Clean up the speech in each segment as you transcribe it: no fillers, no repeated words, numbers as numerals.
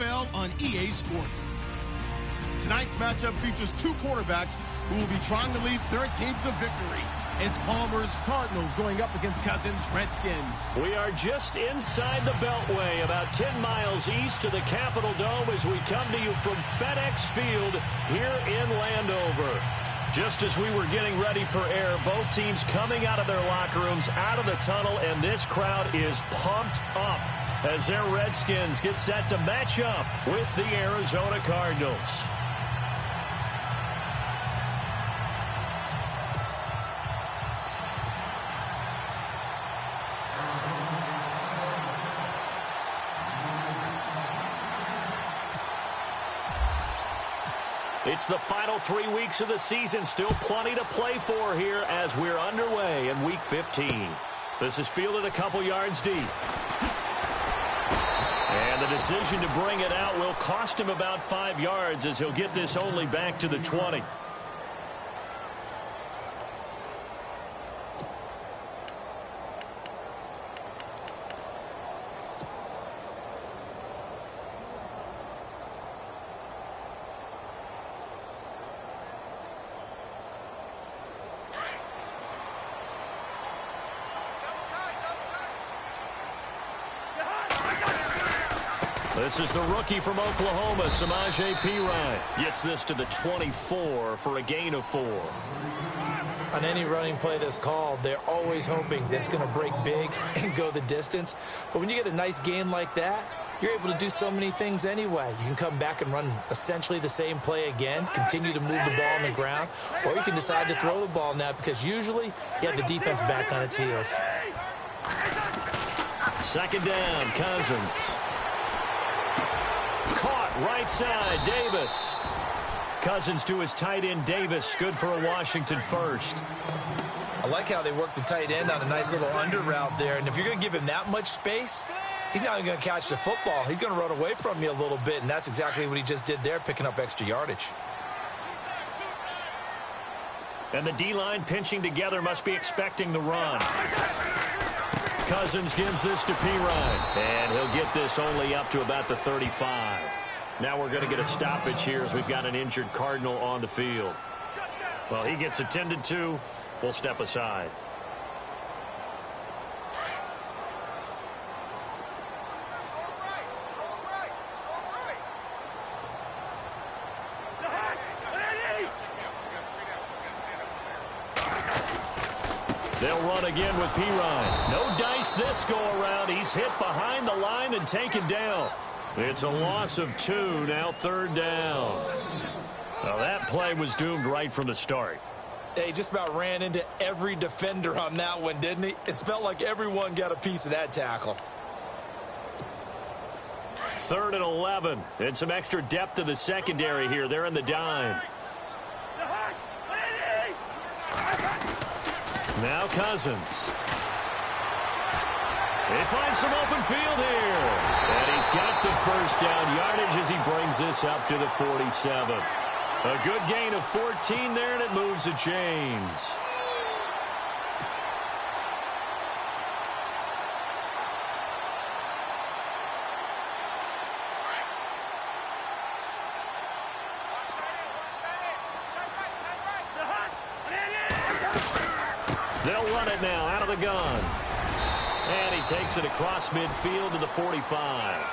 NFL on EA Sports. Tonight's matchup features two quarterbacks who will be trying to lead their team to victory. It's Palmer's Cardinals going up against Cousins' Redskins. We are just inside the Beltway, about 10 miles east of the Capitol Dome as we come to you from FedEx Field here in Landover. Just as we were getting ready for air, both teams coming out of their locker rooms, out of the tunnel, and this crowd is pumped up as their Redskins get set to match up with the Arizona Cardinals. It's the final 3 weeks of the season. Still plenty to play for here as we're underway in Week 15. This is fielded a couple yards deep. And the decision to bring it out will cost him about 5 yards as he'll get this only back to the 20. This is the rookie from Oklahoma, Samaje Perine. Gets this to the 24 for a gain of 4. On any running play that's called, they're always hoping that it's going to break big and go the distance. But when you get a nice gain like that, you're able to do so many things anyway. You can come back and run essentially the same play again, continue to move the ball on the ground, or you can decide to throw the ball now because usually you have the defense back on its heels. Second down, Cousins. Caught right side, Davis. Cousins to his tight end, Davis. Good for a Washington first. I like how they work the tight end on a nice little under route there. And if you're going to give him that much space, he's not going to catch the football. He's going to run away from you a little bit, and that's exactly what he just did there, picking up extra yardage. And the D-line pinching together must be expecting the run. Cousins gives this to Perine, and he'll get this only up to about the 35. Now we're going to get a stoppage here as we've got an injured Cardinal on the field. Well, he gets attended to. We'll step aside. They'll run again with Perine. No dice this go-around. He's hit behind the line and taken down. It's a loss of 2, now third down. Well, that play was doomed right from the start. He just about ran into every defender on that one, didn't he? It felt like everyone got a piece of that tackle. 3rd and 11. And some extra depth to the secondary here. They're in the dime. Now Cousins. They find some open field here. And he's got the first down yardage as he brings this up to the 47. A good gain of 14 there, and it moves the chains. They'll run it now out of the gun. And he takes it across midfield to the 45.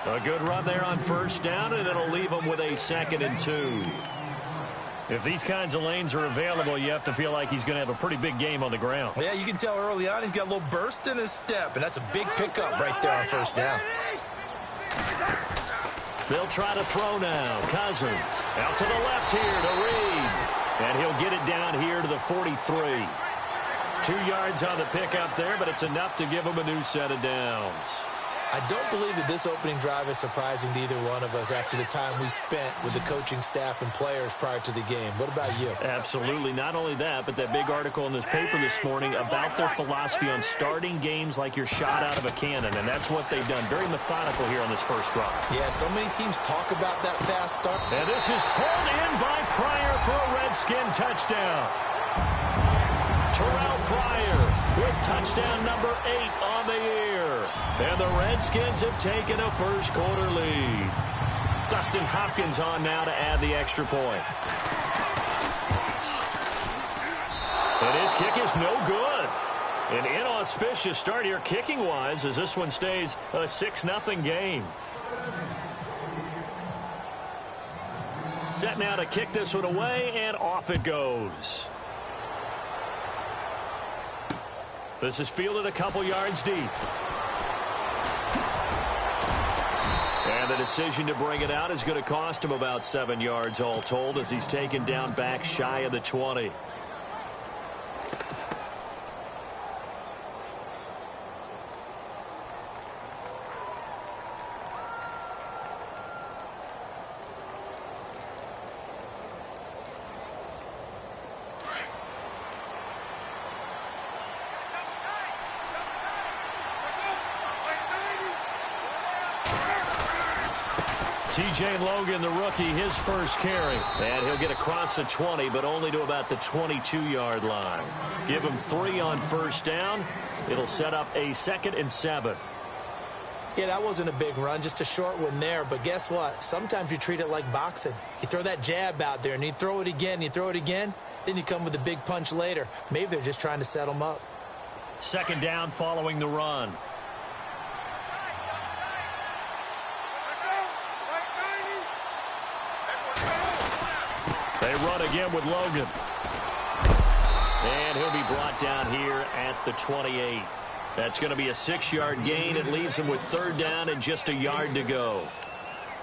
A good run there on first down, and it'll leave him with a 2nd and 2. If these kinds of lanes are available, you have to feel like he's going to have a pretty big game on the ground. Yeah, you can tell early on he's got a little burst in his step, and that's a big pickup right there on first down. They'll try to throw now. Cousins out to the left here to Reed. And he'll get it down here to the 43. 2 yards on the pickup there, but it's enough to give him a new set of downs. I don't believe that this opening drive is surprising to either one of us after the time we spent with the coaching staff and players prior to the game. What about you? Absolutely. Not only that, but that big article in this paper this morning about their philosophy on starting games like you're shot out of a cannon, and that's what they've done. Very methodical here on this first drive. Yeah, so many teams talk about that fast start. And this is hauled in by Pryor for a Redskin touchdown. Terrell Pryor with touchdown number 8 on the year. And the Redskins have taken a first quarter lead. Dustin Hopkins on now to add the extra point. And his kick is no good. An inauspicious start here kicking-wise as this one stays a 6-0 game. Set now to kick this one away, and off it goes. This is fielded a couple yards deep. And the decision to bring it out is going to cost him about 7 yards all told as he's taken down back shy of the 20. TJ Logan, the rookie, his first carry. And he'll get across the 20, but only to about the 22-yard line. Give him 3 on first down. It'll set up a 2nd and 7. Yeah, that wasn't a big run, just a short one there. But guess what? Sometimes you treat it like boxing. You throw that jab out there, and you throw it again, you throw it again, then you come with a big punch later. Maybe they're just trying to set him up. 2nd down following the run. They run again with Logan. And he'll be brought down here at the 28. That's going to be a 6-yard gain. It leaves him with 3rd down and just a yard to go.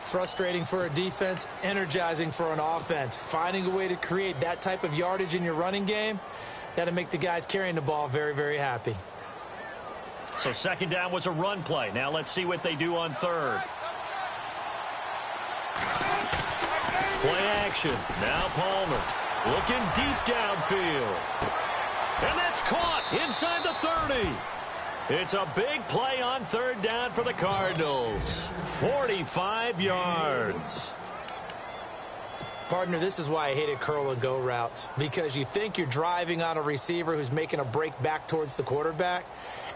Frustrating for a defense, energizing for an offense. Finding a way to create that type of yardage in your running game, that'll make the guys carrying the ball very, very happy. So 2nd down was a run play. Now let's see what they do on 3rd. Play action. Now Palmer looking deep downfield. And that's caught inside the 30. It's a big play on 3rd down for the Cardinals. 45 yards. Partner, this is why I hated curl and go routes. Because you think you're driving on a receiver who's making a break back towards the quarterback.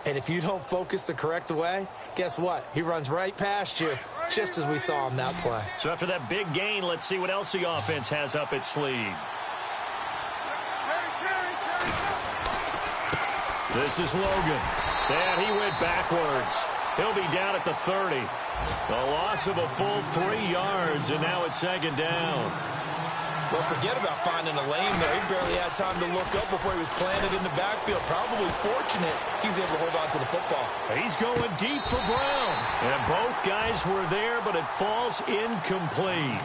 And if you don't focus the correct way, guess what? He runs right past you, just as we saw on that play. So after that big gain, let's see what else the offense has up its sleeve. This is Logan. And he went backwards. He'll be down at the 30. A loss of a full 3 yards, and now it's 2nd down. Well, forget about finding a lane there. He barely had time to look up before he was planted in the backfield. Probably fortunate he was able to hold on to the football. He's going deep for Brown. And both guys were there, but it falls incomplete.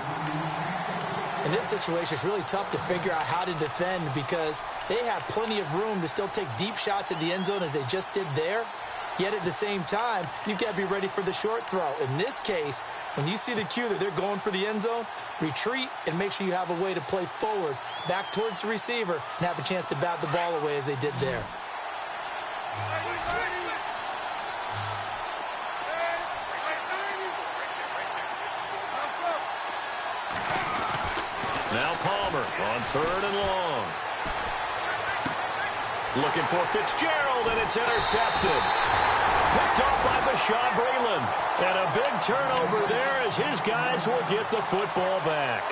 In this situation, it's really tough to figure out how to defend because they have plenty of room to still take deep shots at the end zone as they just did there. Yet at the same time, you've got to be ready for the short throw. In this case, when you see the cue that they're going for the end zone, retreat and make sure you have a way to play forward, back towards the receiver, and have a chance to bat the ball away as they did there. Now Palmer on 3rd and long. Looking for Fitzgerald, and it's intercepted. Picked off by Bashaud Breeland. And a big turnover there as his guys will get the football back.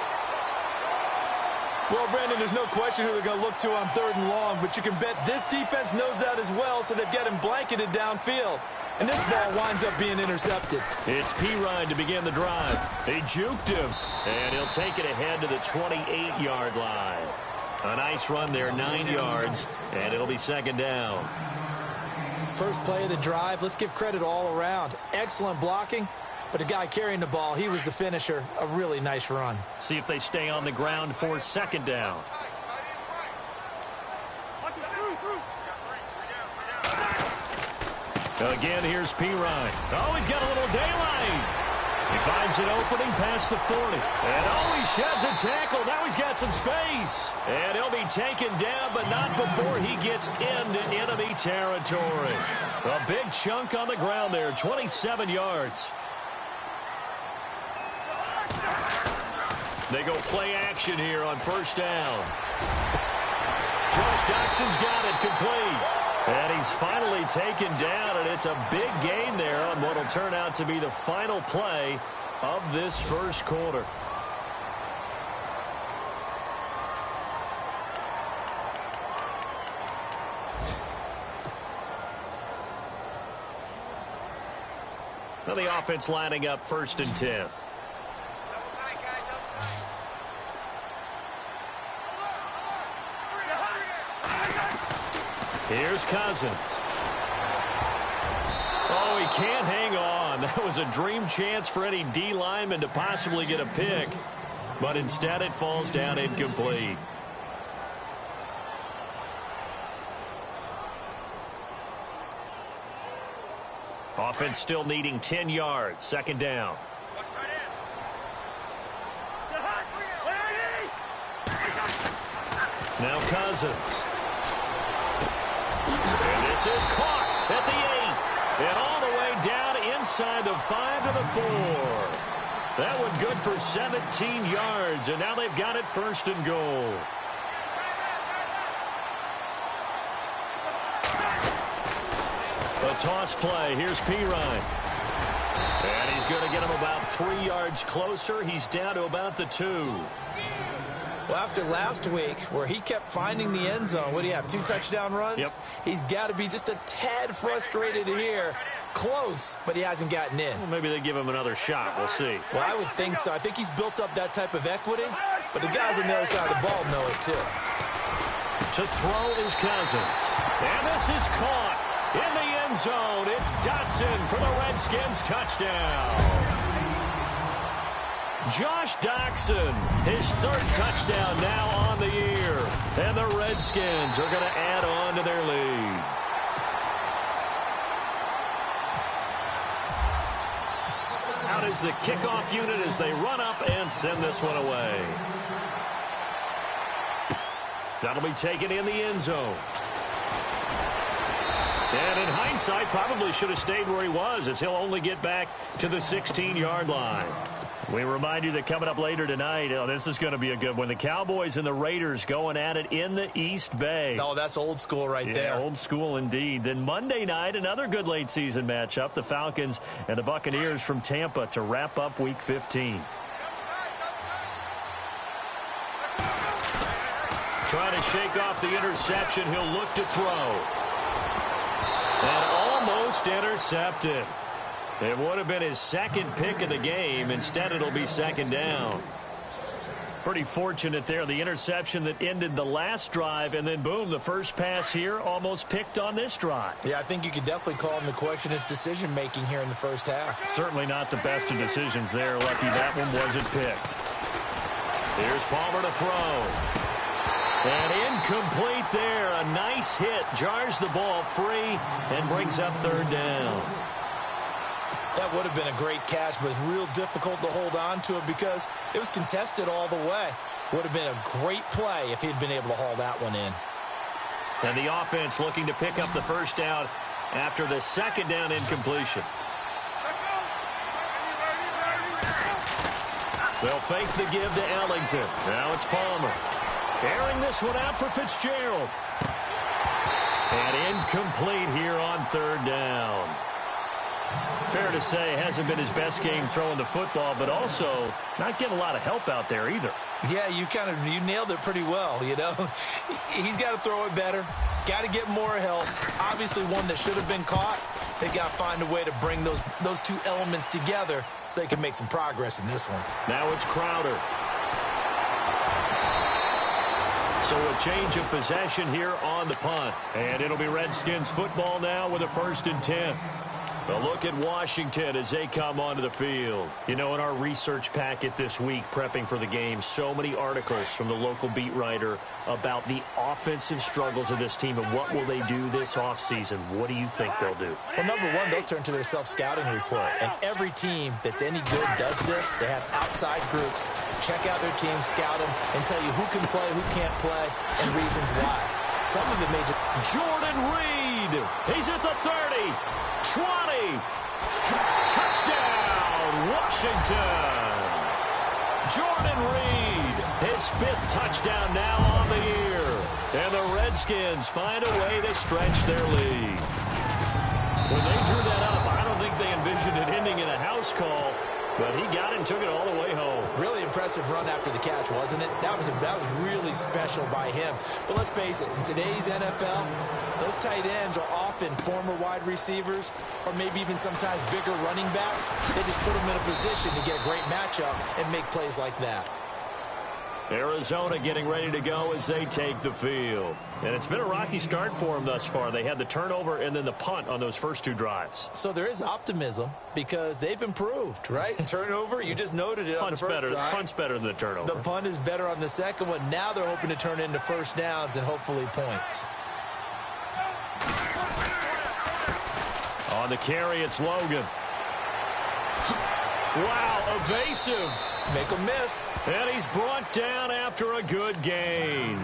Well, Brandon, there's no question who they're going to look to on 3rd and long, but you can bet this defense knows that as well, so they've got him blanketed downfield. And this ball winds up being intercepted. It's Pirine to begin the drive. They juked him, and he'll take it ahead to the 28-yard line. A nice run there, 9 yards, and it'll be 2nd down. First play of the drive, let's give credit all around. Excellent blocking, but the guy carrying the ball, he was the finisher. A really nice run. See if they stay on the ground for 2nd down. Again, here's Pirine. Oh, he's got a little daylight. He finds an opening past the 40. And oh, he sheds a tackle. Now he's got some space. And he'll be taken down, but not before he gets into enemy territory. A big chunk on the ground there, 27 yards. They go play action here on 1st down. Josh Doxson's got it complete. And he's finally taken down, and it's a big gain there on what will turn out to be the final play of this first quarter. Now the offense lining up 1st and 10. Here's Cousins. Oh, he can't hang on. That was a dream chance for any D lineman to possibly get a pick, but instead it falls down incomplete. Offense still needing 10 yards. 2nd down. Now Cousins. And this is caught at the 8. And all the way down inside the 5 to the 4. That one good for 17 yards. And now they've got it 1st and goal. A toss play. Here's Pirine. And he's going to get him about 3 yards closer. He's down to about the 2. Well, after last week, where he kept finding the end zone, what do you have, 2 touchdown runs? Yep. He's got to be just a tad frustrated here. Close, but he hasn't gotten in. Well, maybe they give him another shot. We'll see. Well, I would think so. I think he's built up that type of equity, but the guys on the other side of the ball know it, too. To throw is Cousins. And this is caught in the end zone. It's Dotson for the Redskins touchdown. Josh Doctson, his 3rd touchdown now on the year. And the Redskins are going to add on to their lead. Out is the kickoff unit as they run up and send this one away. That'll be taken in the end zone. And in hindsight, probably should have stayed where he was, as he'll only get back to the 16-yard line. We remind you that coming up later tonight, this is going to be a good one. The Cowboys and the Raiders going at it in the East Bay. Oh, that's old school right there. Old school indeed. Then Monday night, another good late-season matchup, the Falcons and the Buccaneers from Tampa to wrap up Week 15. Trying to shake off the interception. He'll look to throw. And almost intercepted. It would have been his 2nd pick of the game. Instead, it'll be 2nd down. Pretty fortunate there. The interception that ended the last drive, and then, boom, the first pass here almost picked on this drive. Yeah, I think you could definitely call him to question his decision-making here in the first half. Certainly not the best of decisions there. Lucky that one wasn't picked. Here's Palmer to throw. And incomplete there. A nice hit. Jars the ball free and brings up 3rd down. That would have been a great catch, but it's real difficult to hold on to it because it was contested all the way. Would have been a great play if he'd been able to haul that one in. And the offense looking to pick up the 1st down after the 2nd down incompletion. They'll fake the give to Ellington. Now it's Palmer. Airing this one out for Fitzgerald. And incomplete here on 3rd down. Fair to say, hasn't been his best game throwing the football, but also not getting a lot of help out there either. Yeah, you nailed it pretty well, you know. He's got to throw it better. Got to get more help. Obviously one that should have been caught. They've got to find a way to bring those 2 elements together so they can make some progress in this one. Now it's Crowder. So a change of possession here on the punt. And it'll be Redskins football now with a 1st and 10. A look at Washington as they come onto the field. You know, in our research packet this week, prepping for the game, so many articles from the local beat writer about the offensive struggles of this team and what will they do this offseason. What do you think they'll do? Well, number one, they'll turn to their self-scouting report. And every team that's any good does this. They have outside groups. Check out their team, scout them, and tell you who can play, who can't play, and reasons why. Some of it may just... Jordan Reed. He's at the 30. 20. Touchdown, Washington. Jordan Reed, his 5th touchdown now on the year. And the Redskins find a way to stretch their lead. When they drew that up, I don't think they envisioned it ending in a house call, but he got it and took it all the way home. Really impressive run after the catch, wasn't it? That was really special by him. But let's face it, in today's NFL, those tight ends are often former wide receivers or maybe even sometimes bigger running backs. They just put them in a position to get a great matchup and make plays like that. Arizona getting ready to go as they take the field. And it's been a rocky start for them thus far. They had the turnover and then the punt on those first two drives. So there is optimism because they've improved, right? Turnover, you just noted it on the first drive. Punt's better than the turnover. The punt is better on the second one. Now they're hoping to turn into first downs and hopefully points. On the carry, it's Logan. Wow, evasive. Make a miss. And he's brought down after a good gain.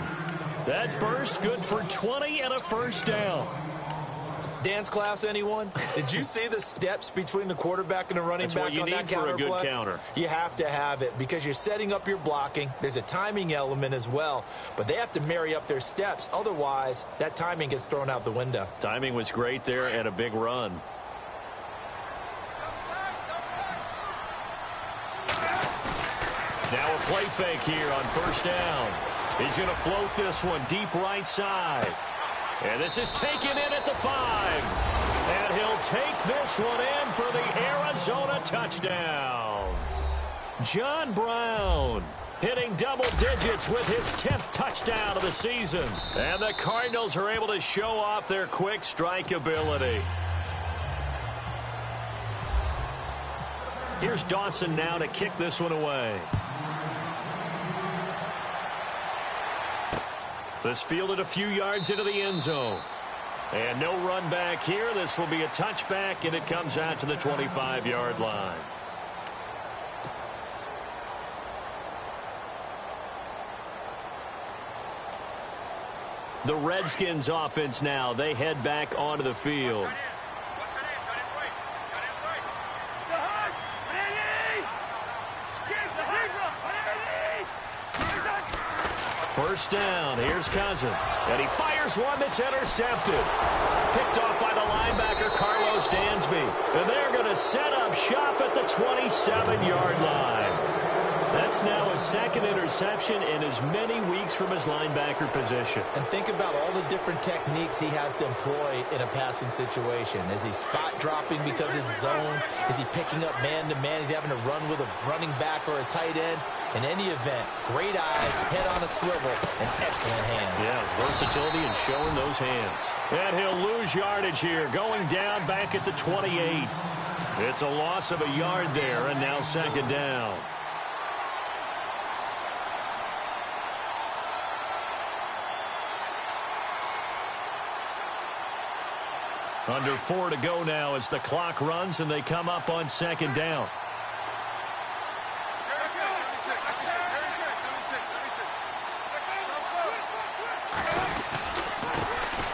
That burst good for 20 and a first down. Dance class, anyone? Did you see the steps between the quarterback and the running back on that counter play? That's what you need for a good counter. You have to have it because you're setting up your blocking. There's a timing element as well, but they have to marry up their steps. Otherwise, that timing gets thrown out the window. Timing was great there and a big run. Now a play fake here on first down. He's going to float this one deep right side. And this is taken in at the 5. And he'll take this one in for the Arizona touchdown. John Brown hitting double digits with his 10th touchdown of the season. And the Cardinals are able to show off their quick strike ability. Here's Dawson now to kick this one away. This fielded a few yards into the end zone. And no run back here. This will be a touchback, and it comes out to the 25-yard line. The Redskins offense now. They head back onto the field. First down, here's Cousins. And he fires one that's intercepted. Picked off by the linebacker, Carlos Dansby. And they're going to set up shop at the 27-yard line. That's now his second interception in as many weeks from his linebacker position. And think about all the different techniques he has to employ in a passing situation. Is he spot dropping because it's zone? Is he picking up man-to-man? Is he having to run with a running back or a tight end? In any event, great eyes, head on a swivel, and excellent hands. Yeah, versatility and showing those hands. And he'll lose yardage here, going down back at the 28. It's a loss of a yard there, and now second down. Under 4 to go now as the clock runs and they come up on second down.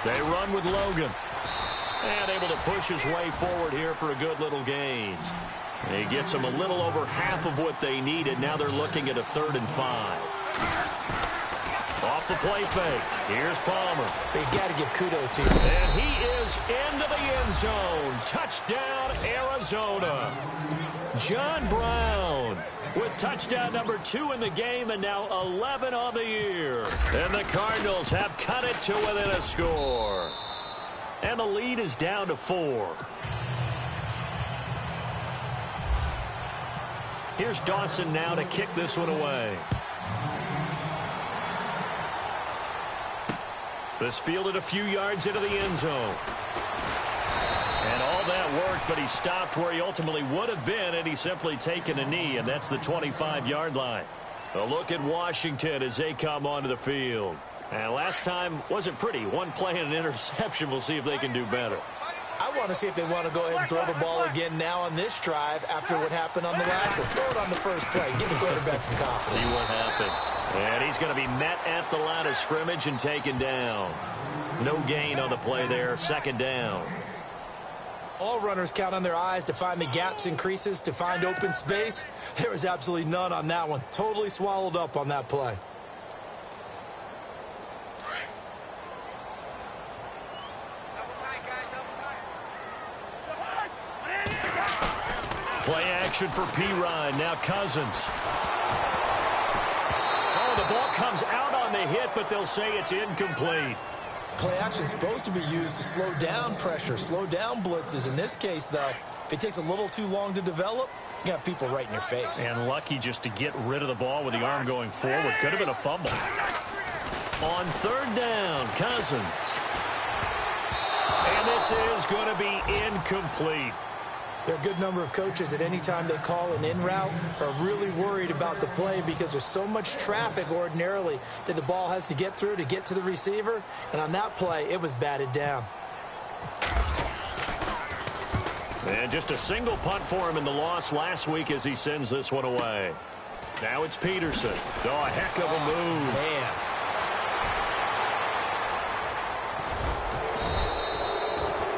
They run with Logan. And able to push his way forward here for a good little gain. He gets them a little over half of what they needed. Now they're looking at a 3rd and 5. Off the play fake. Here's Palmer. They got to give kudos to you. And he is into the end zone. Touchdown, Arizona. John Brown with touchdown number 2 in the game and now 11 on the year. And the Cardinals have cut it to within a score. And the lead is down to 4. Here's Dawson now to kick this one away. This fielded a few yards into the end zone. And all that worked, but he stopped where he ultimately would have been, and he's simply taken a knee, and that's the 25-yard line. A look at Washington as they come onto the field. And last time wasn't pretty. One play and an interception. We'll see if they can do better. I want to see if they want to go ahead and throw the ball again now on this drive after what happened on the last one. Throw it on the first play. Give the quarterback some confidence. See what happens. And he's going to be met at the line of scrimmage and taken down. No gain on the play there. Second down. All runners count on their eyes to find the gaps and creases, to find open space. There was absolutely none on that one. Totally swallowed up on that play. action for P-Ryan. Now Cousins. Oh, the ball comes out on the hit, but they'll say it's incomplete. Play action is supposed to be used to slow down pressure, slow down blitzes. In this case, though, if it takes a little too long to develop, you got people right in your face. And lucky just to get rid of the ball with the arm going forward. Could have been a fumble. On third down, Cousins. And this is going to be incomplete. There are a good number of coaches at any time they call an in route are really worried about the play because there's so much traffic ordinarily that the ball has to get through to get to the receiver. And on that play, it was batted down. And just a single punt for him in the loss last week as he sends this one away. Now it's Peterson. Oh, a heck of a move. Man.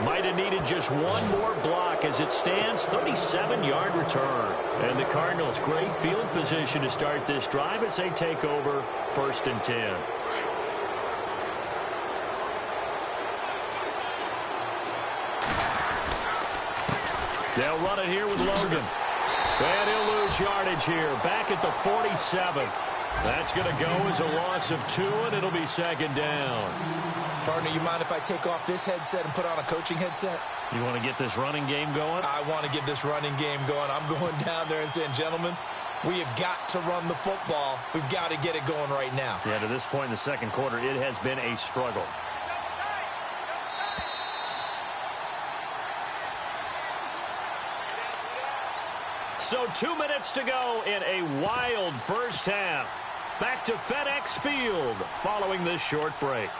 Might have needed just one more block as it stands, 37-yard return. And the Cardinals, great field position to start this drive as they take over 1st and 10. They'll run it here with Logan. And he'll lose yardage here, back at the 47. That's going to go as a loss of 2, and it'll be 2nd down. Partner, you mind if I take off this headset and put on a coaching headset? You want to get this running game going? I want to get this running game going. I'm going down there and saying, gentlemen, we have got to run the football. We've got to get it going right now. Yeah, to this point in the second quarter, it has been a struggle. So 2 minutes to go in a wild first half. Back to FedEx Field following this short break.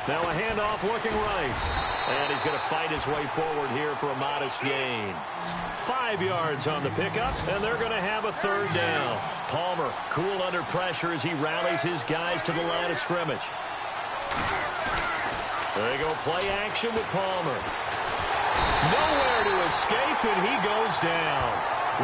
Now a handoff looking right. And he's going to fight his way forward here for a modest gain. 5 yards on the pickup, and they're going to have a 3rd down. Palmer cool under pressure as he rallies his guys to the line of scrimmage. There you go, play action with Palmer. Nowhere to escape, and he goes down.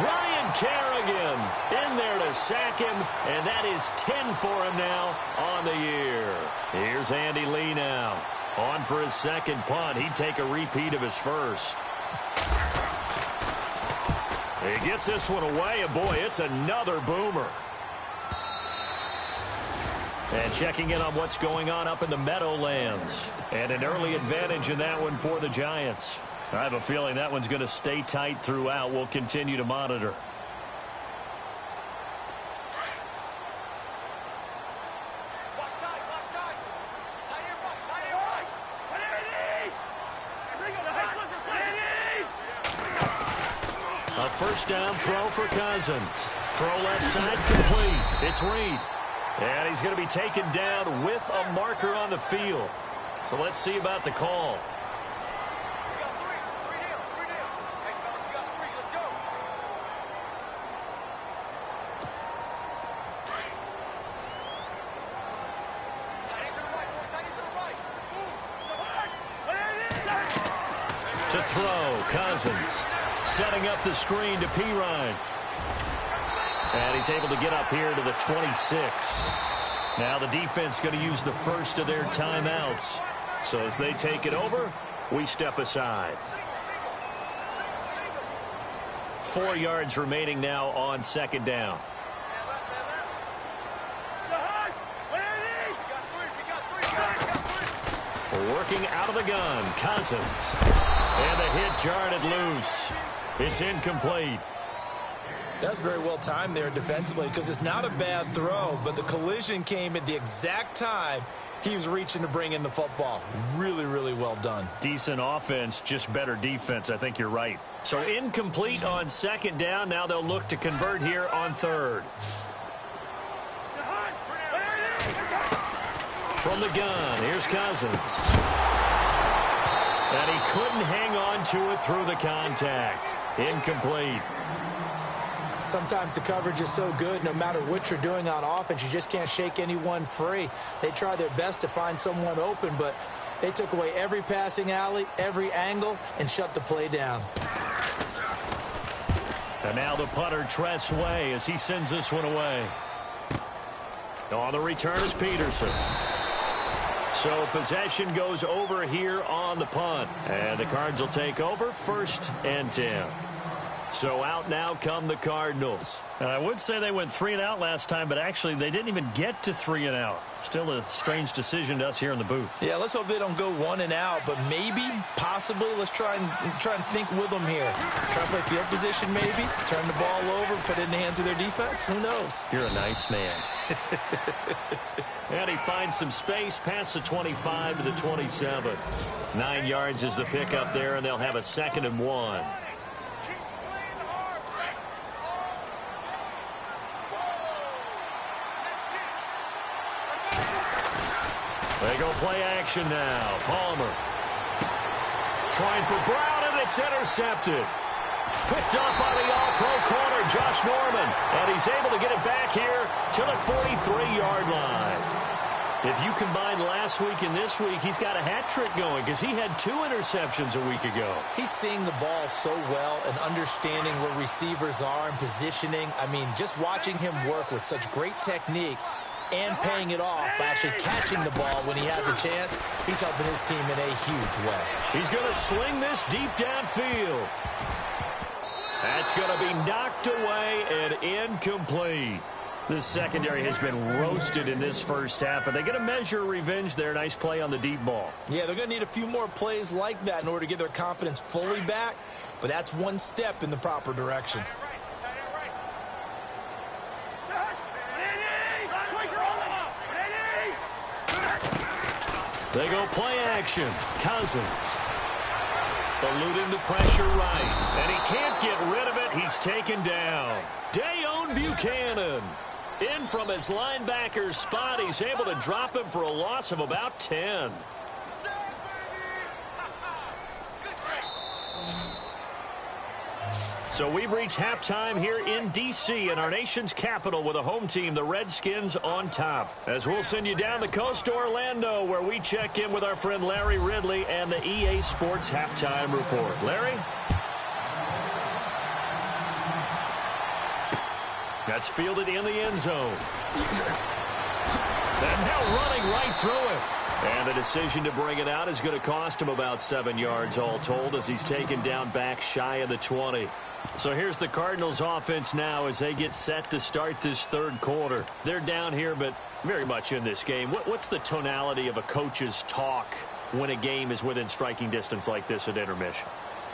Ryan Kerrigan in there to sack him, and that is 10 for him now on the year. Here's Andy Lee now. On for his 2nd punt. He'd take a repeat of his first. He gets this one away, and boy, it's another boomer. And checking in on what's going on up in the Meadowlands. And an early advantage in that one for the Giants. I have a feeling that one's going to stay tight throughout. We'll continue to monitor. A first down throw for Cousins. Throw left side complete. It's Reed. And he's going to be taken down with a marker on the field. So let's see about the call. To throw, Cousins. Setting up the screen to P-Ryan. And he's able to get up here to the 26. Now the defense going to use the first of their timeouts. So as they take it over, we step aside. 4 yards remaining now on 2nd down. Working out of the gun, Cousins. And the hit jarred it loose. It's incomplete. That's very well timed there defensively because it's not a bad throw, but the collision came at the exact time he was reaching to bring in the football. Really, really well done. Decent offense, just better defense. I think you're right. So incomplete on 2nd down. Now they'll look to convert here on 3rd. From the gun, here's Cousins. And he couldn't hang on to it through the contact. Incomplete. Sometimes the coverage is so good, no matter what you're doing on offense, you just can't shake anyone free. They try their best to find someone open, but they took away every passing alley, every angle, and shut the play down. And now the punter, Tress Way, as he sends this one away. On the return is Peterson. So possession goes over here on the punt. And the Cards will take over 1st and 10. So out now come the Cardinals. I would say they went 3 and out last time, but actually they didn't even get to 3 and out. Still a strange decision to us here in the booth. Yeah, let's hope they don't go 1 and out, but maybe, possibly, let's try and think with them here. Try to play field position maybe, turn the ball over, put it in the hands of their defense. Who knows? You're a nice man. And he finds some space past the 25 to the 27. 9 yards is the pickup there, and they'll have a 2nd and 1. They go play action now. Palmer trying for Brown, and it's intercepted. Picked off by the all-pro corner, Josh Norman. And he's able to get it back here to the 43-yard line. If you combine last week and this week, he's got a hat trick going because he had 2 interceptions a week ago. He's seeing the ball so well and understanding where receivers are and positioning. I mean, just watching him work with such great technique and paying it off by actually catching the ball when he has a chance, he's helping his team in a huge way. He's going to sling this deep downfield. That's going to be knocked away and incomplete. This secondary has been roasted in this first half, but they're going to measure revenge there. Nice play on the deep ball. Yeah, they're going to need a few more plays like that in order to get their confidence fully back, but that's one step in the proper direction. They go play action. Cousins eluding the pressure right. And he can't get rid of it. He's taken down. Dayon Buchanan in from his linebacker spot. He's able to drop him for a loss of about 10. So we've reached halftime here in D.C. in our nation's capital with a home team, the Redskins, on top. As we'll send you down the coast to Orlando, where we check in with our friend Larry Ridley and the EA Sports Halftime Report. Larry? That's fielded in the end zone. And now running right through it. And the decision to bring it out is going to cost him about 7 yards all told as he's taken down back shy of the 20. So here's the Cardinals offense now as they get set to start this third quarter. They're down here, but very much in this game. What's the tonality of a coach's talk when a game is within striking distance like this at intermission?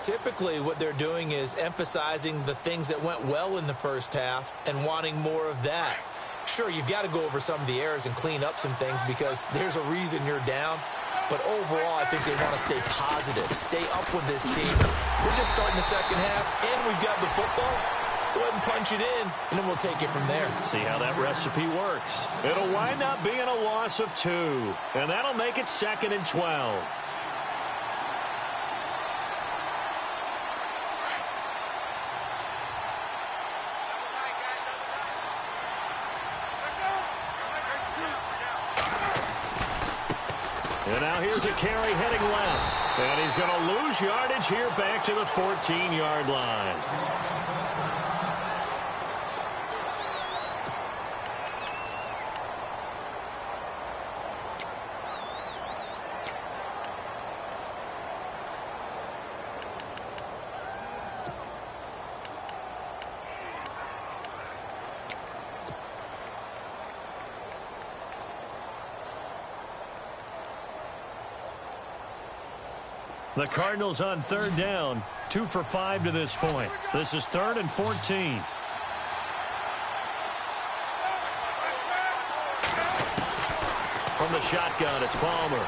Typically, what they're doing is emphasizing the things that went well in the first half and wanting more of that. Sure, you've got to go over some of the errors and clean up some things because there's a reason you're down. But overall, I think they want to stay positive, stay up with this team. We're just starting the second half, and we've got the football. Let's go ahead and punch it in, and then we'll take it from there. See how that recipe works. It'll wind up being a loss of 2, and that'll make it 2nd and 12. And now here's a carry heading left. And he's going to lose yardage here back to the 14-yard line. The Cardinals on 3rd down, 2 for 5 to this point. This is 3rd and 14. From the shotgun, it's Palmer.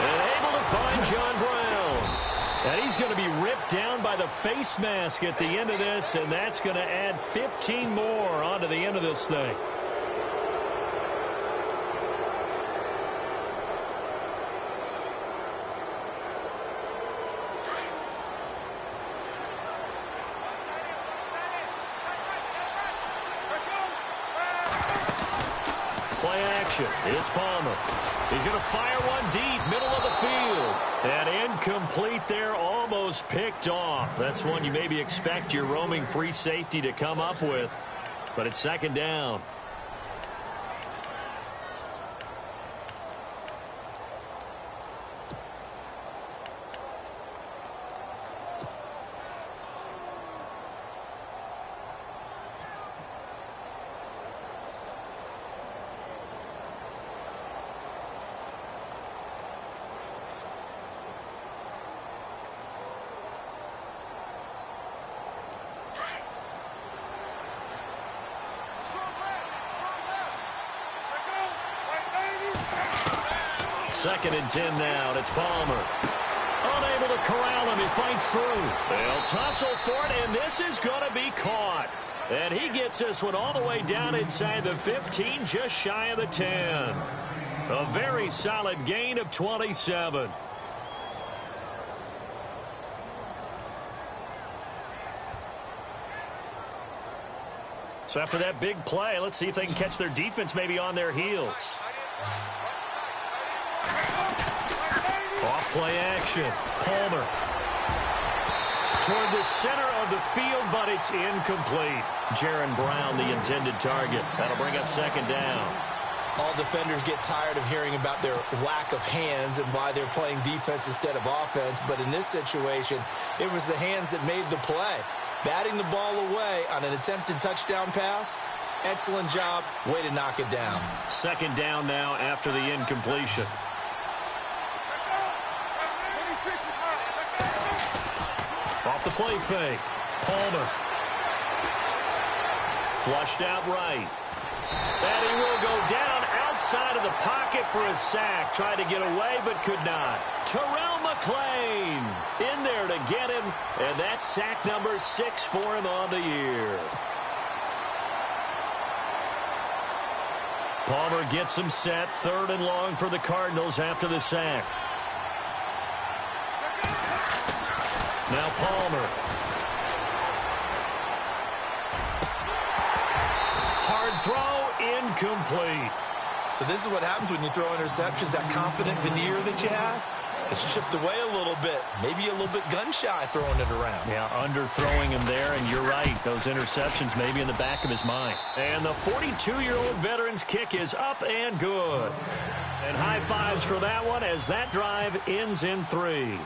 And able to find John Brown. And he's going to be ripped down by the face mask at the end of this, and that's going to add 15 more onto the end of this thing. Play action. It's Palmer. He's going to fire one deep, middle of the field. And incomplete there, almost picked off. That's one you maybe expect your roaming free safety to come up with. But it's second down. Second and 10 now. It's Palmer. Unable to corral him. He fights through. They'll tussle for it, and this is going to be caught. And he gets this one all the way down inside the 15, just shy of the 10. A very solid gain of 27. So after that big play, let's see if they can catch their defense maybe on their heels. Off play action. Palmer. Toward the center of the field, but it's incomplete. Jaron Brown, the intended target. That'll bring up second down. All defenders get tired of hearing about their lack of hands and why they're playing defense instead of offense. But in this situation, it was the hands that made the play. Batting the ball away on an attempted touchdown pass. Excellent job. Way to knock it down. Second down now after the incompletion. Off the play fake. Palmer. Flushed out right. And he will go down outside of the pocket for a sack. Tried to get away but could not. Terrell McClain in there to get him. And that's sack number 6 for him on the year. Palmer gets him set. 3rd and long for the Cardinals after the sack. Now Palmer. Hard throw, incomplete. So this is what happens when you throw interceptions, that confident veneer that you have. It's chipped away a little bit, maybe a little bit gun-shy throwing it around. Yeah, underthrowing him there, and you're right. Those interceptions maybe in the back of his mind. And the 42-year-old veteran's kick is up and good. And high fives for that one as that drive ends in 3.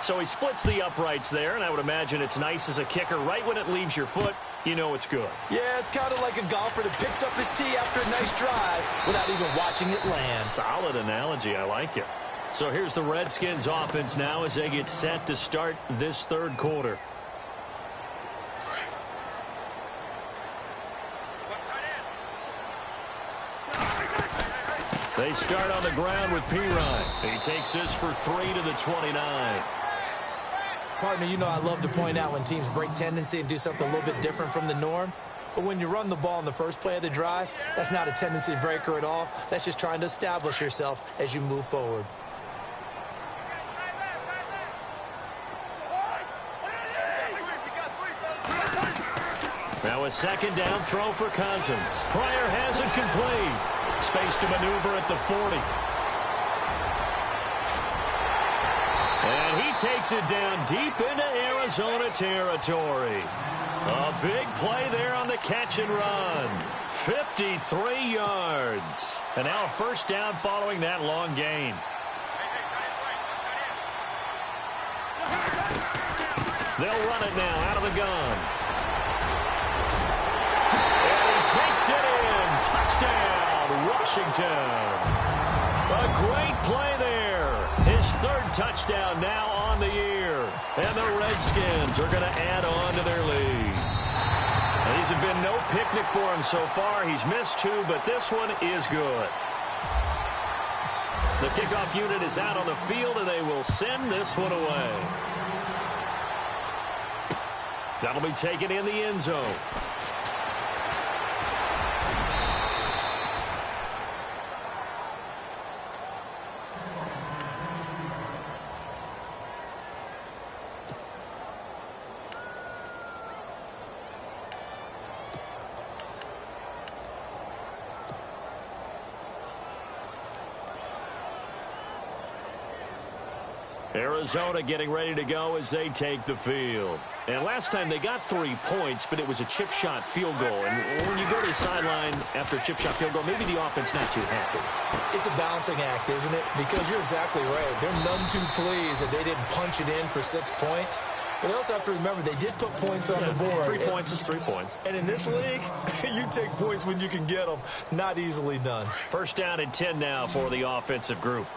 So he splits the uprights there, and I would imagine it's nice as a kicker. Right when it leaves your foot, you know it's good. Yeah, it's kind of like a golfer that picks up his tee after a nice drive without even watching it land. Solid analogy. I like it. So here's the Redskins offense now as they get set to start this 3rd quarter. They start on the ground with Pirine. He takes this for 3 to the 29. Partner, you know I love to point out when teams break tendency and do something a little bit different from the norm. But when you run the ball in the first play of the drive, that's not a tendency breaker at all. That's just trying to establish yourself as you move forward. Now a second down throw for Cousins. Pryor has it complete. Space to maneuver at the 40. And he takes it down deep into Arizona territory. A big play there on the catch and run. 53 yards. And now a first down following that long gain. They'll run it now out of the gun. And he takes it in. Touchdown, Washington. A great play there. His 3rd touchdown now on the year. And the Redskins are going to add on to their lead. And these have been no picnic for him so far. He's missed 2, but this one is good. The kickoff unit is out on the field, and they will send this one away. That'll be taken in the end zone. Arizona getting ready to go as they take the field. And last time they got 3 points, but it was a chip shot field goal. And when you go to the sideline after a chip shot field goal, maybe the offense not too happy. It's a balancing act, isn't it? Because you're exactly right. They're none too pleased that they didn't punch it in for 6 points. But they also have to remember they did put points on the board. 3 points is 3 points. And in this league, you take points when you can get them. Not easily done. First down and 10 now for the offensive group.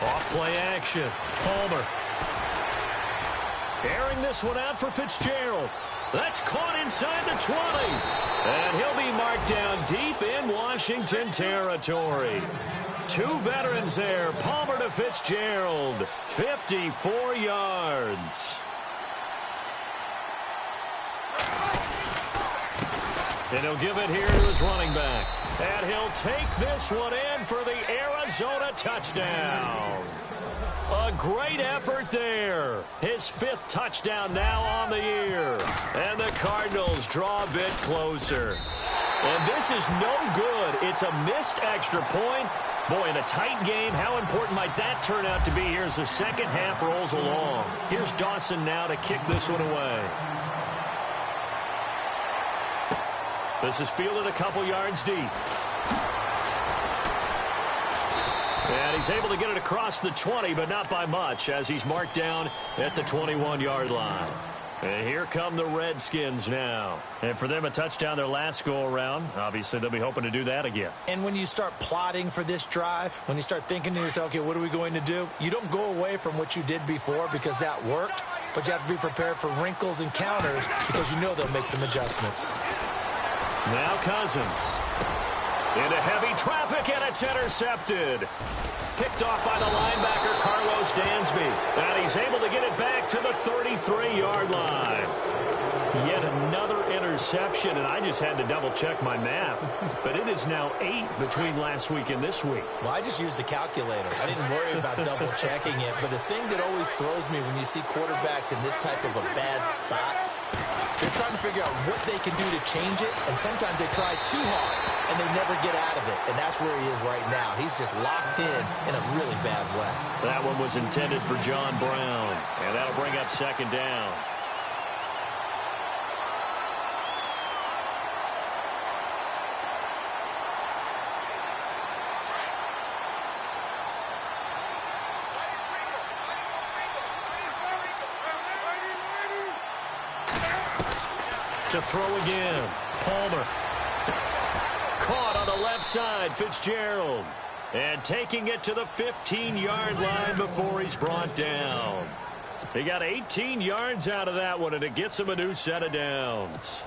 Off-play action. Palmer. Airing this one out for Fitzgerald. That's caught inside the 20. And he'll be marked down deep in Washington territory. 2 veterans there. Palmer to Fitzgerald. 54 yards. And he'll give it here to his running back. And he'll take this one in for the Arizona touchdown. A great effort there. His 5th touchdown now on the year. And the Cardinals draw a bit closer. And this is no good. It's a missed extra point. Boy, in a tight game, how important might that turn out to be here as the second half rolls along. Here's Dawson now to kick this one away. This is fielded a couple yards deep. And he's able to get it across the 20, but not by much, as he's marked down at the 21-yard line. And here come the Redskins now. And for them, a touchdown their last go-around. Obviously, they'll be hoping to do that again. And when you start plotting for this drive, when you start thinking to yourself, okay, what are we going to do? You don't go away from what you did before because that worked, but you have to be prepared for wrinkles and counters because you know they'll make some adjustments. Now Cousins. Into heavy traffic, and it's intercepted. Picked off by the linebacker, Carlos Dansby. And he's able to get it back to the 33-yard line. Yet another interception, and I just had to double-check my math. But it is now 8 between last week and this week. Well, I just used the calculator. I didn't worry about double-checking it. But the thing that always throws me when you see quarterbacks in this type of a bad spot, they're trying to figure out what they can do to change it, and sometimes they try too hard, and they never get out of it, and that's where he is right now. He's just locked in a really bad way. That one was intended for John Brown, and that'll bring up second down. To throw again. Palmer. Caught on the left side. Fitzgerald. And taking it to the 15-yard line before he's brought down. He got 18 yards out of that one, and it gets him a new set of downs.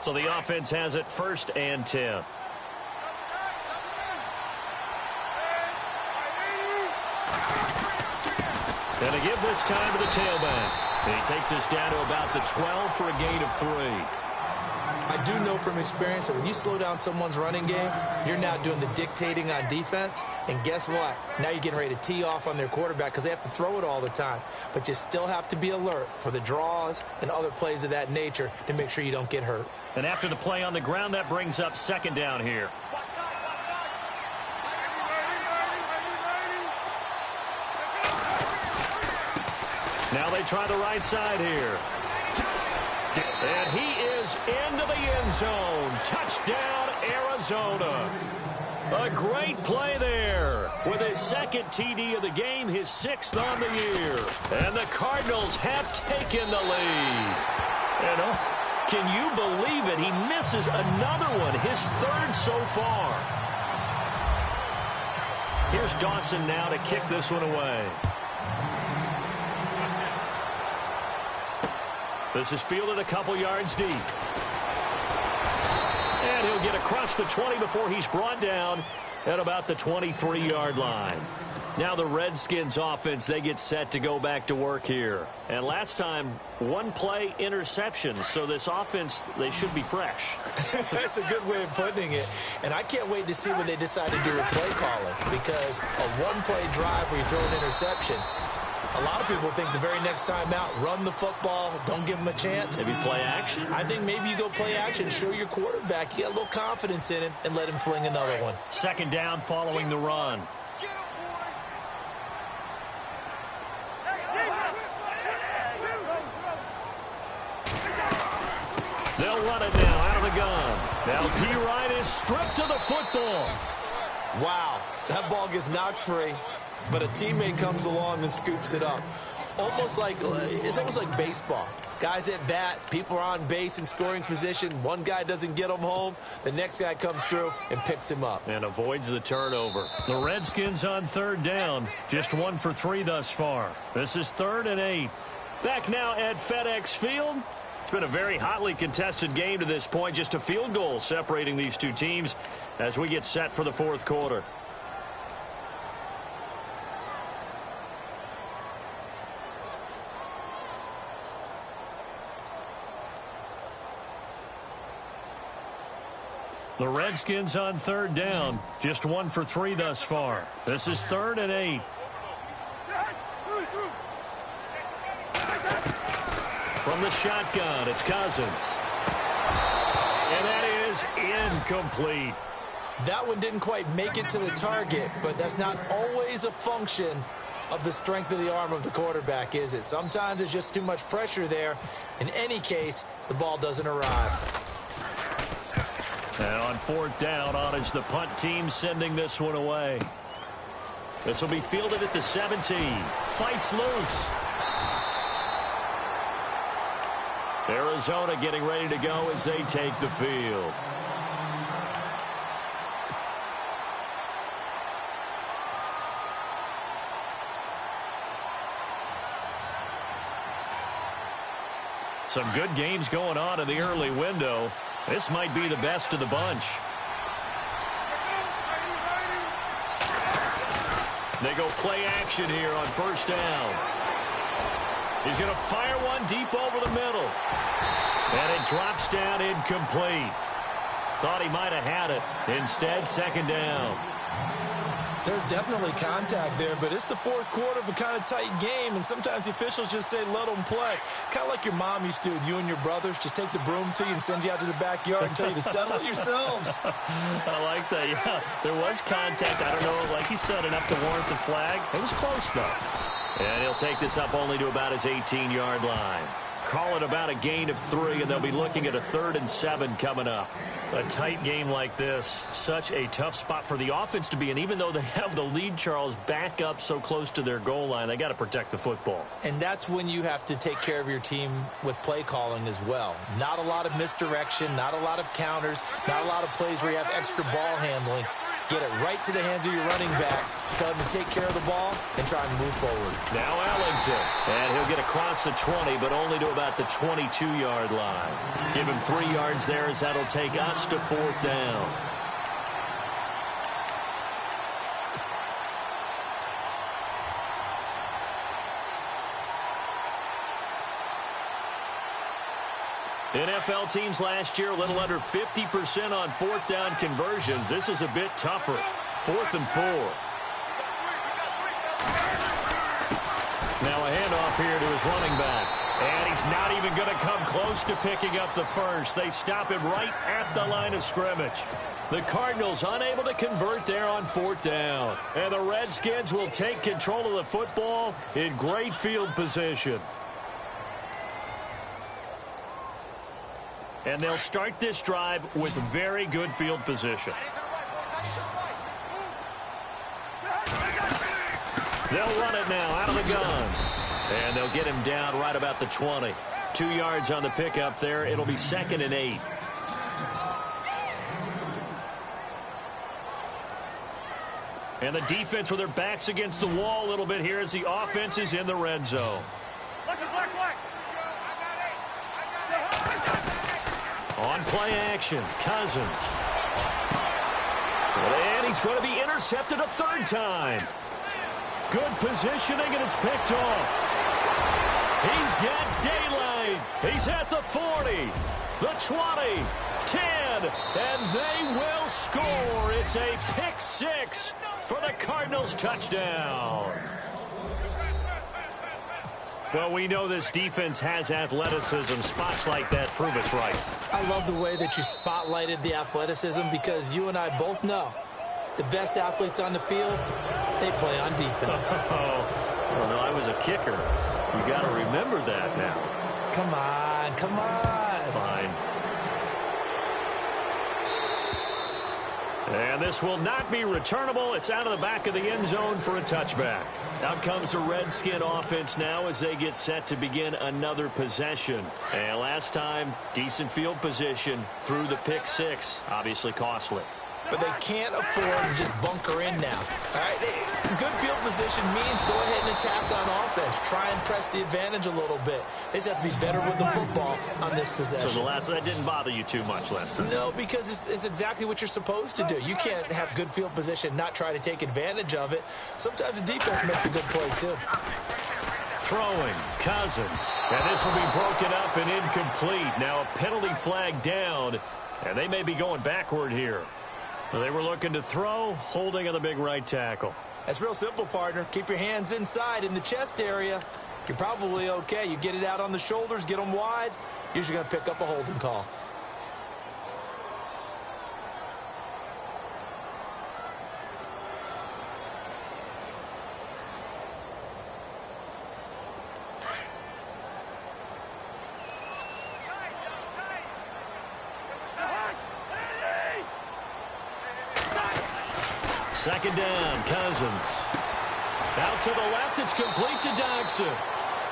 So the offense has it 1st and 10. And a give this time to the tailback. And he takes us down to about the 12 for a gain of 3. I do know from experience that when you slow down someone's running game, you're now doing the dictating on defense. And guess what? Now you're getting ready to tee off on their quarterback because they have to throw it all the time. But you still have to be alert for the draws and other plays of that nature to make sure you don't get hurt. And after the play on the ground, that brings up second down here. Now they try the right side here. And he is into the end zone. Touchdown, Arizona. A great play there. With his 2nd TD of the game, his 6th on the year. And the Cardinals have taken the lead. And can you believe it? He misses another one, his 3rd so far. Here's Dawson now to kick this one away. This is fielded a couple yards deep. And he'll get across the 20 before he's brought down at about the 23-yard line. Now the Redskins offense, they get set to go back to work here. And last time, one play interception. So this offense, they should be fresh. That's a good way of putting it. And I can't wait to see what they decide to do with play calling. Because a one-play drive where you throw an interception, a lot of people think the very next time out, run the football, don't give them a chance. Maybe play action? I think maybe you go play action, show your quarterback, you get a little confidence in him, and let him fling another one. Second down following the run. They'll run it now out of the gun. Now P. Wright is stripped to the football. Wow, that ball gets knocked free, but a teammate comes along and scoops it up. It's almost like baseball. Guys at bat, people are on base in scoring position. One guy doesn't get him home. The next guy comes through and picks him up. And avoids the turnover. The Redskins on third down. Just 1 for 3 thus far. This is 3rd and 8. Back now at FedEx Field. It's been a very hotly contested game to this point. Just a field goal separating these two teams as we get set for the fourth quarter. The Redskins on third down. Just 1 for 3 thus far. This is 3rd and 8. From the shotgun, it's Cousins. And that is incomplete. That one didn't quite make it to the target, but that's not always a function of the strength of the arm of the quarterback, is it? Sometimes there's just too much pressure there. In any case, the ball doesn't arrive. And on 4th down, on is the punt team sending this one away. This will be fielded at the 17. Fights loose. Arizona getting ready to go as they take the field. Some good games going on in the early window. This might be the best of the bunch. They go play action here on 1st down. He's going to fire one deep over the middle. And it drops down incomplete. Thought he might have had it. Instead, 2nd down. There's definitely contact there, but it's the fourth quarter of a kind of tight game, and sometimes the officials just say, let them play. Kind of like your mom used to, you and your brothers, just take the broom to you and send you out to the backyard and tell you to settle it yourselves. I like that, yeah. There was contact. I don't know, like you said, enough to warrant the flag. It was close, though. And he'll take this up only to about his 18-yard line. Call it about a gain of 3, and they'll be looking at a 3rd and 7 coming up. A tight game like this, such a tough spot for the offense to be in. Even though they have the lead, Charles, back up so close to their goal line, they got to protect the football. And that's when you have to take care of your team with play calling as well. Not a lot of misdirection, not a lot of counters, not a lot of plays where you have extra ball handling. Get it right to the hands of your running back. Tell him to take care of the ball and try and move forward. Now Ellington. And he'll get across the 20, but only to about the 22-yard line. Give him 3 yards there as that'll take us to 4th down. NFL teams last year a little under 50% on 4th down conversions. This is a bit tougher. 4th and 4. Now a handoff here to his running back. And he's not even going to come close to picking up the first. They stop him right at the line of scrimmage. The Cardinals unable to convert there on 4th down. And the Redskins will take control of the football in great field position. And they'll start this drive with very good field position. They'll run it now out of the gun. And they'll get him down right about the 20. 2 yards on the pickup there. It'll be 2nd and 8. And the defense with their backs against the wall a little bit here as the offense is in the red zone. On play action, Cousins. And he's going to be intercepted a third time. Good positioning, and it's picked off. He's got daylight. He's at the 40, the 20, 10, and they will score. It's a pick six for the Cardinals touchdown. Well, we know this defense has athleticism. Spots like that prove us right. I love the way that you spotlighted the athleticism because you and I both know the best athletes on the field, they play on defense. Well, no, I was a kicker. You got to remember that now. Come on, come on. Fine. And this will not be returnable. It's out of the back of the end zone for a touchback. Out comes the Redskin offense now as they get set to begin another possession. And last time, decent field position through the pick six. Obviously costly. But they can't afford to just bunker in now. All right, good field position means go ahead and attack on offense. Try and press the advantage a little bit. They just have to be better with the football on this possession. So that didn't bother you too much last time? No, because it's exactly what you're supposed to do. You can't have good field position, not try to take advantage of it. Sometimes the defense makes a good play, too. Throwing, Cousins. And this will be broken up and incomplete. Now a penalty flag down, and they may be going backward here. They were looking to throw, holding on the big right tackle. That's real simple, partner. Keep your hands inside in the chest area. You're probably okay. You get it out on the shoulders, get them wide. Usually going to pick up a holding call. Second down, Cousins. Out to the left, it's complete to Dodson.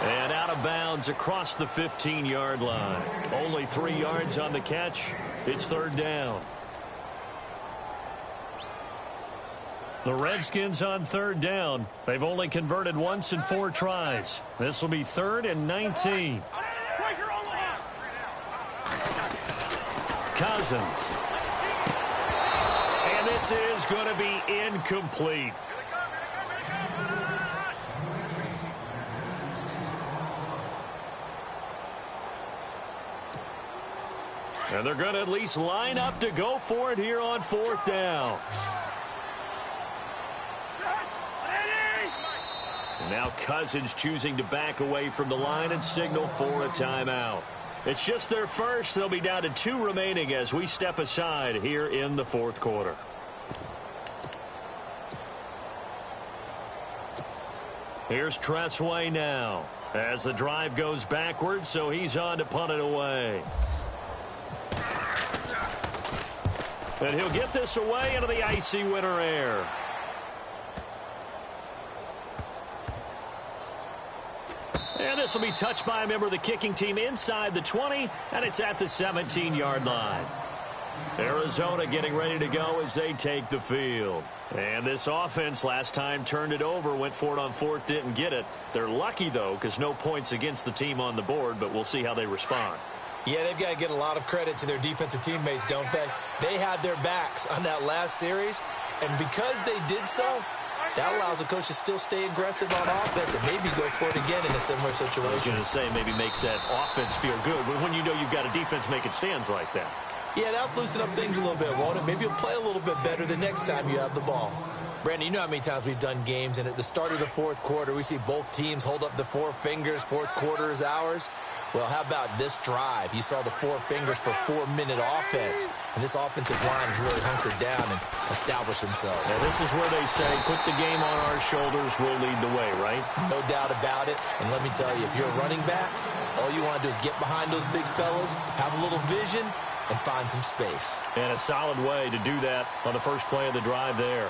And out of bounds across the 15-yard line. Only 3 yards on the catch. It's third down. The Redskins on third down. They've only converted once in 4 tries. This will be 3rd and 19. Cousins. And this is going to be incomplete. And they're going to at least line up to go for it here on 4th down. And now Cousins choosing to back away from the line and signal for a timeout. It's just their first. They'll be down to 2 remaining as we step aside here in the 4th quarter. Here's Tressway now as the drive goes backwards, so he's on to punt it away. And he'll get this away into the icy winter air. And this will be touched by a member of the kicking team inside the 20, and it's at the 17-yard line. Arizona getting ready to go as they take the field. And this offense last time turned it over, went for it on 4th, didn't get it. They're lucky, though, because no points against the team on the board, but we'll see how they respond. Yeah, they've got to get a lot of credit to their defensive teammates, don't they? They had their backs on that last series, and because they did so, that allows the coach to still stay aggressive on offense and maybe go for it again in a similar situation. I was going to say maybe makes that offense feel good, but when you know you've got a defense making stands like that. Yeah, that'll loosen up things a little bit, won't it? Maybe you'll play a little bit better the next time you have the ball. Brandon, you know how many times we've done games, and at the start of the 4th quarter, we see both teams hold up the 4 fingers, 4th quarter is ours. Well, how about this drive? You saw the 4 fingers for 4-minute offense, and this offensive line has really hunkered down and established themselves. And this is where they say, put the game on our shoulders, we'll lead the way, right? No doubt about it, and let me tell you, if you're a running back, all you want to do is get behind those big fellas, have a little vision, and find some space. And a solid way to do that on the first play of the drive there.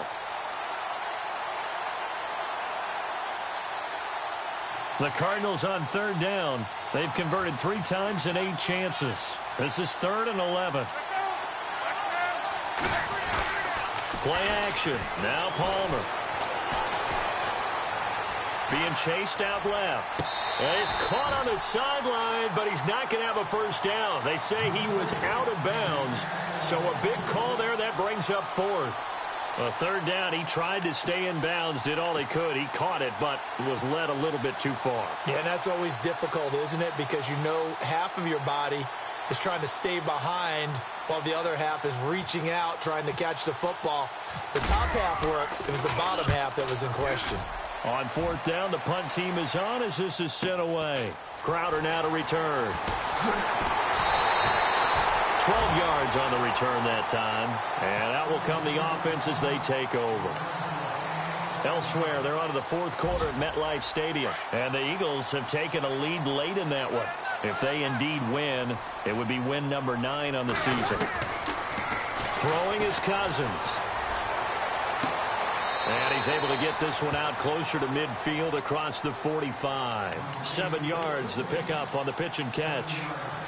The Cardinals on 3rd down. They've converted 3 times in 8 chances. This is 3rd and 11. Play action. Now Palmer. Being chased out left. And he's caught on the sideline, but he's not going to have a first down. They say he was out of bounds. So a big call there that brings up 4th. Well, third down, he tried to stay in bounds, did all he could. He caught it, but was led a little bit too far. Yeah, and that's always difficult, isn't it? Because you know half of your body is trying to stay behind while the other half is reaching out, trying to catch the football. The top half worked. It was the bottom half that was in question. On fourth down, the punt team is on as this is sent away. Crowder now to return. 12 yards on the return that time. And out will come the offense as they take over. Elsewhere, they're on to the fourth quarter at MetLife Stadium. And the Eagles have taken a lead late in that one. If they indeed win, it would be win number 9 on the season. Throwing is Cousins. And he's able to get this one out closer to midfield across the 45. 7 yards, the pickup on the pitch and catch.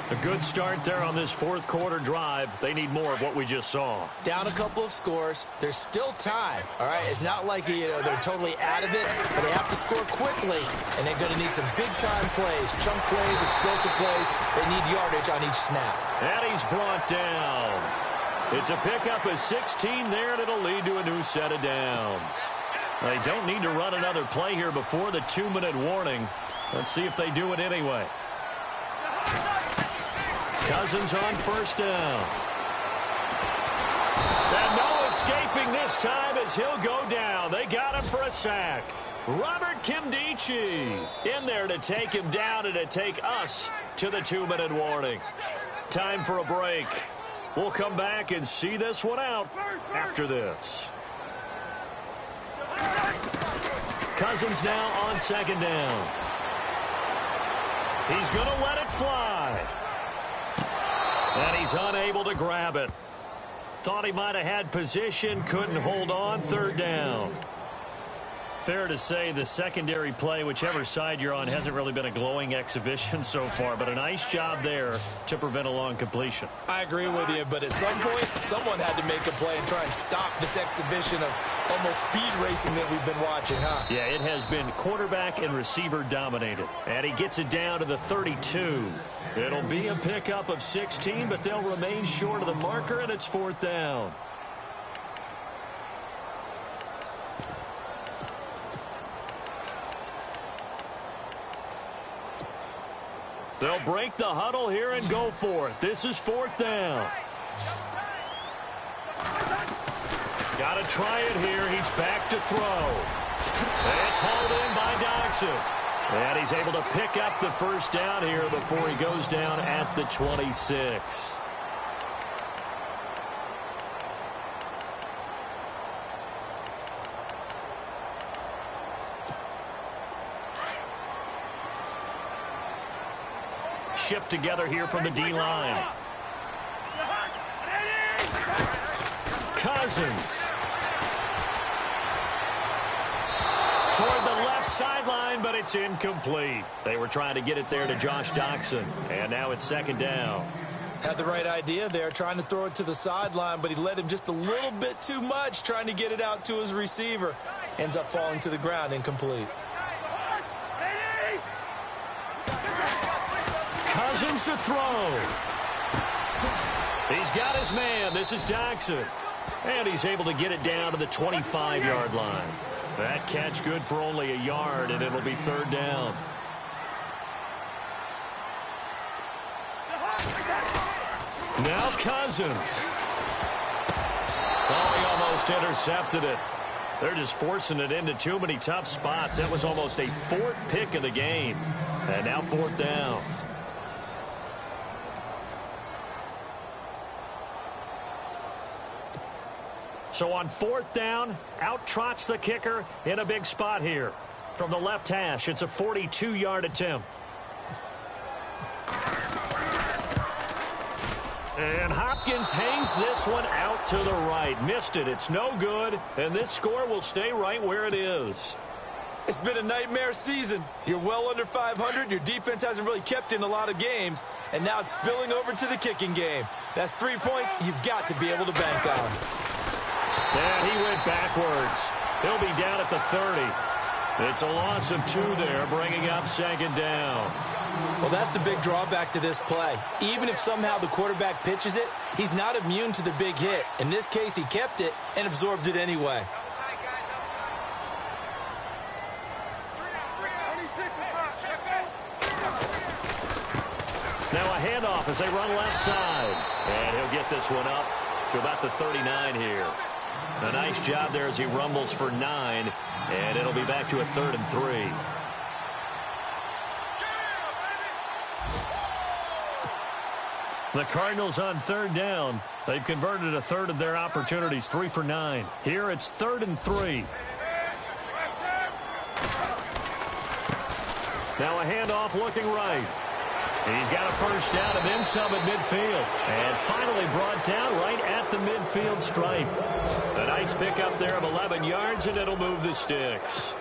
A good start there on this fourth quarter drive. They need more of what we just saw. Down a couple of scores. There's still time. All right, it's not like they're totally out of it, but they have to score quickly, and they're going to need some big-time plays, chunk plays, explosive plays. They need yardage on each snap. And he's brought down. It's a pickup of 16 there, and it'll lead to a new set of downs. They don't need to run another play here before the 2-minute warning. Let's see if they do it anyway. Cousins on first down. And no escaping this time as he'll go down. They got him for a sack. Robert Kimdichie in there to take him down and to take us to the 2-minute warning. Time for a break. We'll come back and see this one out after this. Cousins now on second down. He's going to let it fly. And he's unable to grab it. Thought he might have had position, couldn't hold on, third down. Fair to say the secondary play, whichever side you're on, hasn't really been a glowing exhibition so far, but a nice job there to prevent a long completion. I agree with you, but at some point, someone had to make a play and try and stop this exhibition of almost speed racing that we've been watching, huh? Yeah, it has been quarterback and receiver dominated. And he gets it down to the 32. It'll be a pickup of 16, but they'll remain short of the marker, and it's fourth down. They'll break the huddle here and go for it. This is fourth down. Got to try it here. He's back to throw. It's hauled in by Doxson. And he's able to pick up the first down here before he goes down at the 26. Shift together here from the D-line. Cousins. Toward the left sideline, but it's incomplete. They were trying to get it there to Josh Doxson, and now it's second down. Had the right idea there, trying to throw it to the sideline, but he led him just a little bit too much, trying to get it out to his receiver. Ends up falling to the ground, incomplete. Cousins to throw. He's got his man. This is Doxson. And he's able to get it down to the 25-yard line. That catch good for only a yard, and it'll be third down. Now Cousins. Oh, he almost intercepted it. They're just forcing it into too many tough spots. That was almost a fourth pick of the game. And now fourth down. So on fourth down, out trots the kicker in a big spot here. From the left hash, it's a 42-yard attempt. And Hopkins hangs this one out to the right. Missed it. It's no good. And this score will stay right where it is. It's been a nightmare season. You're well under 500. Your defense hasn't really kept in a lot of games. And now it's spilling over to the kicking game. That's 3 points you've got to be able to bank on. And he went backwards. He'll be down at the 30. It's a loss of 2 there, bringing up second down. Well, that's the big drawback to this play. Even if somehow the quarterback pitches it, he's not immune to the big hit. In this case, he kept it and absorbed it anyway. Now a handoff as they run left side. And he'll get this one up to about the 39 here. A nice job there as he rumbles for 9. And it'll be back to a 3rd and 3. The Cardinals on 3rd down. They've converted a third of their opportunities, 3 for 9. Here it's 3rd and 3. Now a handoff looking right. He's got a first down and then some at midfield. And finally brought down right at the midfield stripe. A nice pickup there of 11 yards, and it'll move the sticks.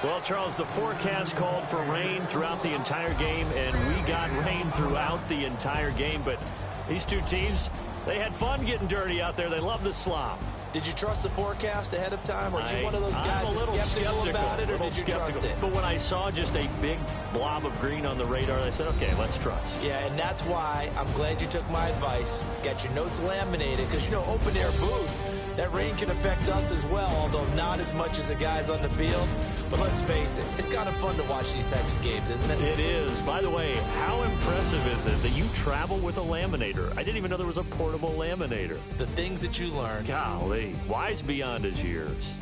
Well, Charles, the forecast called for rain throughout the entire game, and we got rain throughout the entire game. But these two teams, they had fun getting dirty out there. They love the slop. Did you trust the forecast ahead of time? Or are you one of those guys that's skeptical about it, or did you trust it? But when I saw just a big blob of green on the radar, I said, okay, let's trust. Yeah, and that's why I'm glad you took my advice. Get your notes laminated, because, you know, open-air booth, that rain can affect us as well, although not as much as the guys on the field. But let's face it, it's kind of fun to watch these types of games, isn't it? It is. By the way, how impressive is it that you travel with a laminator? I didn't even know there was a portable laminator. The things that you learn. Golly, wise beyond his years.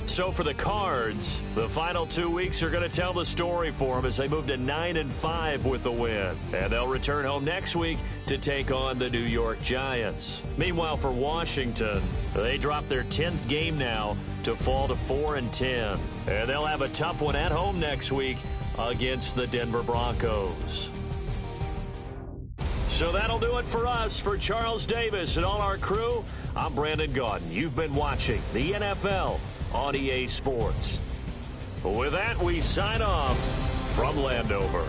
So for the Cards, the final 2 weeks are going to tell the story for them as they move to 9-5 with the win. And they'll return home next week to take on the New York Giants. Meanwhile, for Washington, they drop their 10th game now to fall to 4-10. And they'll have a tough one at home next week against the Denver Broncos. So that'll do it for us. For Charles Davis and all our crew, I'm Brandon Gaudin. You've been watching the NFL on EA Sports. With that, we sign off from Landover.